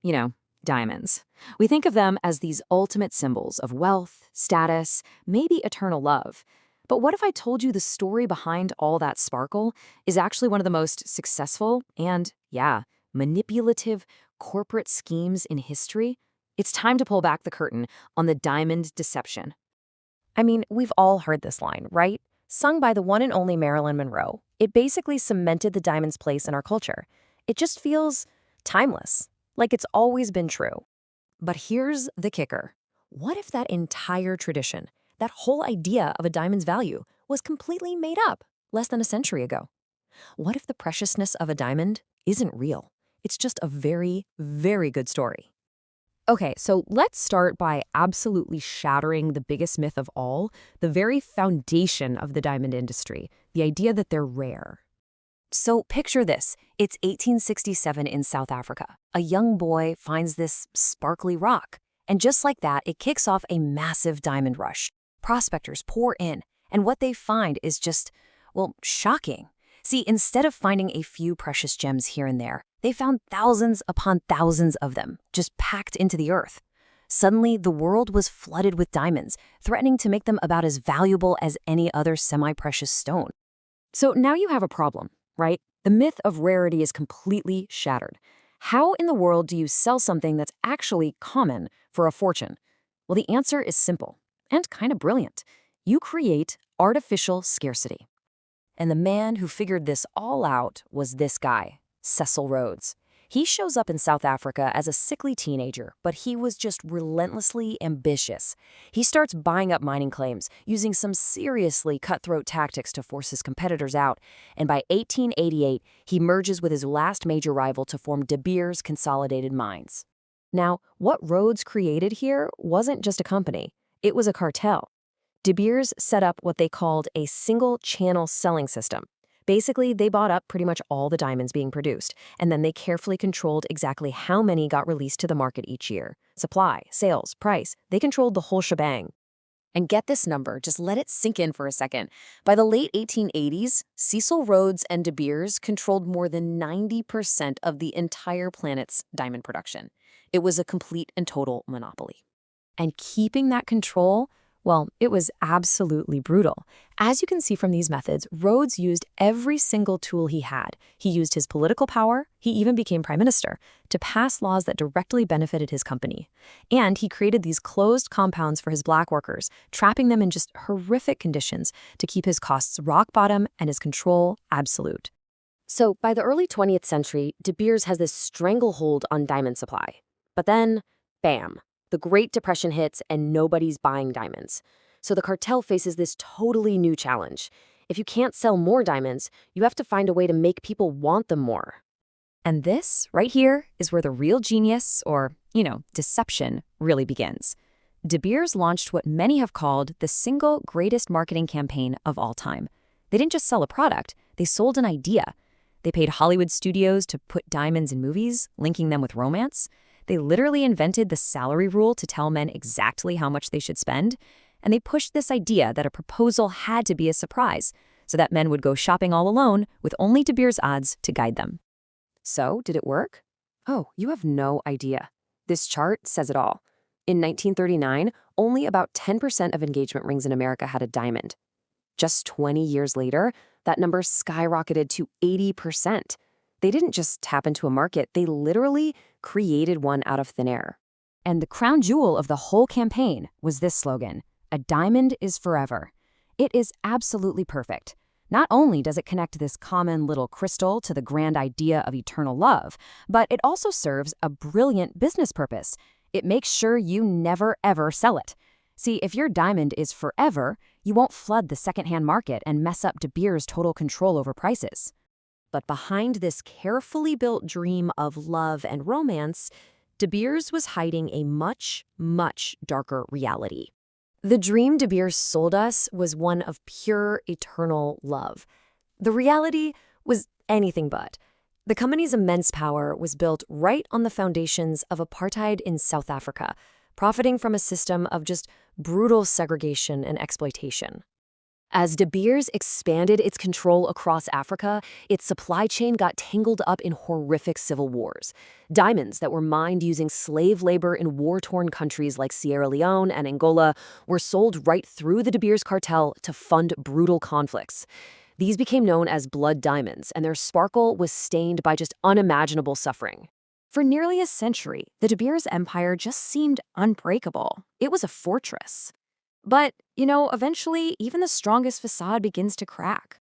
You know, diamonds. We think of them as these ultimate symbols of wealth, status, maybe eternal love. But what if I told you the story behind all that sparkle is actually one of the most successful and, yeah, manipulative corporate schemes in history? It's time to pull back the curtain on the diamond deception. I mean, we've all heard this line, right? Sung by the one and only Marilyn Monroe. It basically cemented the diamond's place in our culture. It just feels timeless, like it's always been true. But here's the kicker. What if that entire tradition, that whole idea of a diamond's value, was completely made up less than a century ago? What if the preciousness of a diamond isn't real? It's just a very, very good story. Okay, so let's start by absolutely shattering the biggest myth of all, the very foundation of the diamond industry, the idea that they're rare. So picture this. It's 1867 in South Africa. A young boy finds this sparkly rock. And just like that, it kicks off a massive diamond rush. Prospectors pour in, and what they find is just, well, shocking. See, instead of finding a few precious gems here and there, they found thousands upon thousands of them, just packed into the earth. Suddenly, the world was flooded with diamonds, threatening to make them about as valuable as any other semi-precious stone. So now you have a problem, right? The myth of rarity is completely shattered. How in the world do you sell something that's actually common for a fortune? Well, the answer is simple and kind of brilliant. You create artificial scarcity. And the man who figured this all out was this guy, Cecil Rhodes. He shows up in South Africa as a sickly teenager, but he was just relentlessly ambitious. He starts buying up mining claims, using some seriously cutthroat tactics to force his competitors out, and by 1888, he merges with his last major rival to form De Beers Consolidated Mines. Now, what Rhodes created here wasn't just a company, it was a cartel. De Beers set up what they called a single-channel selling system. Basically, they bought up pretty much all the diamonds being produced, and then they carefully controlled exactly how many got released to the market each year. Supply, sales, price, they controlled the whole shebang. And get this number, just let it sink in for a second. By the late 1880s, Cecil Rhodes and De Beers controlled more than 90% of the entire planet's diamond production. It was a complete and total monopoly. And keeping that control, well, it was absolutely brutal. As you can see from these methods, Rhodes used every single tool he had. He used his political power, he even became prime minister, to pass laws that directly benefited his company. And he created these closed compounds for his black workers, trapping them in just horrific conditions to keep his costs rock bottom and his control absolute. So by the early 20th century, De Beers has this stranglehold on diamond supply. But then, bam. The Great Depression hits and nobody's buying diamonds. So the cartel faces this totally new challenge. If you can't sell more diamonds, you have to find a way to make people want them more. And this, right here, is where the real genius, or, deception, really begins. De Beers launched what many have called the single greatest marketing campaign of all time. They didn't just sell a product, they sold an idea. They paid Hollywood studios to put diamonds in movies, linking them with romance. They literally invented the salary rule to tell men exactly how much they should spend, and they pushed this idea that a proposal had to be a surprise, so that men would go shopping all alone with only De Beers odds to guide them. So, did it work? Oh, you have no idea. This chart says it all. In 1939, only about 10% of engagement rings in America had a diamond. Just 20 years later, that number skyrocketed to 80%. They didn't just tap into a market, they literally created one out of thin air. And the crown jewel of the whole campaign was this slogan, "A diamond is forever." It is absolutely perfect. Not only does it connect this common little crystal to the grand idea of eternal love, but it also serves a brilliant business purpose. It makes sure you never ever sell it. See, if your diamond is forever, you won't flood the secondhand market and mess up De Beers' total control over prices. But behind this carefully built dream of love and romance, De Beers was hiding a much, much darker reality. The dream De Beers sold us was one of pure, eternal love. The reality was anything but. The company's immense power was built right on the foundations of apartheid in South Africa, profiting from a system of just brutal segregation and exploitation. As De Beers expanded its control across Africa, its supply chain got tangled up in horrific civil wars. Diamonds that were mined using slave labor in war-torn countries like Sierra Leone and Angola were sold right through the De Beers cartel to fund brutal conflicts. These became known as blood diamonds, and their sparkle was stained by just unimaginable suffering. For nearly a century, the De Beers empire just seemed unbreakable. It was a fortress. But, eventually, even the strongest facade begins to crack.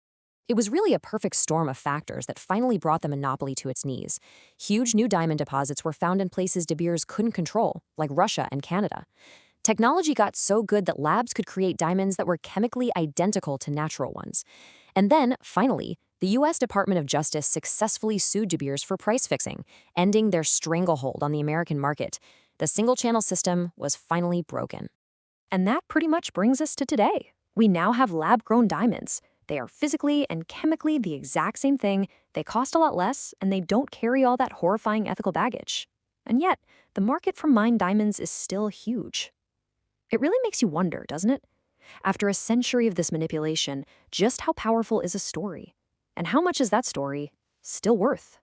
It was really a perfect storm of factors that finally brought the monopoly to its knees. Huge new diamond deposits were found in places De Beers couldn't control, like Russia and Canada. Technology got so good that labs could create diamonds that were chemically identical to natural ones. And then, finally, the U.S. Department of Justice successfully sued De Beers for price fixing, ending their stranglehold on the American market. The single-channel system was finally broken. And that pretty much brings us to today. We now have lab-grown diamonds. They are physically and chemically the exact same thing, they cost a lot less, and they don't carry all that horrifying ethical baggage. And yet, the market for mined diamonds is still huge. It really makes you wonder, doesn't it? After a century of this manipulation, just how powerful is a story? And how much is that story still worth?